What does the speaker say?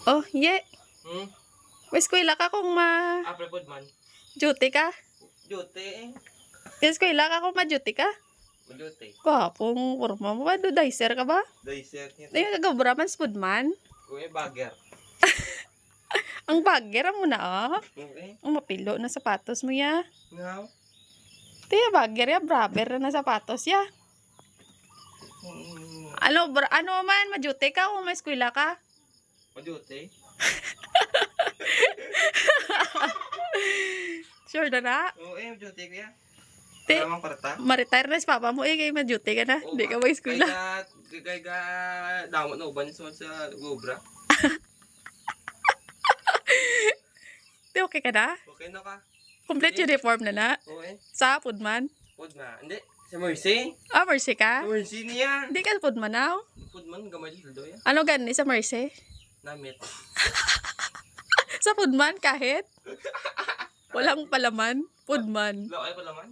Oh, ye. May eskwela ka kung Apple man. duty ka? Duty. May eskwela ka kung ma-duty ka? Duty. Kapong forma mo ba? Dicer ka ba? Dicer niya. Di ka gabraman spudman? Kuya bagger. Ang bagger mo na Okay. Ang mapilo na sapatos mo ya. Ngaw. Tiya bagger ya, braber na sapatos ya. Ano man, ma-duty ka o may eskwela ka? Duty. Sure na na? Oo, duty kuya. Ti, Maramang parta. ma-retire na si papa mo kay ma-duty ka na. Hindi ka may eskwela. Kaya damot na uban sa gobra. Ti, okay ka na? Okay na ka. Complete uniform na na? Okay. Sa Pudman? Food na. Hindi. Sa Mercy. Mercy ka? Mercy niya. Hindi ka Pudman now? Food man, gamay sa saldo yan. Ano gani sa Mercy? Namit. Sa Pudman kahit? Walang palaman? Pudman. Lakay pa laman.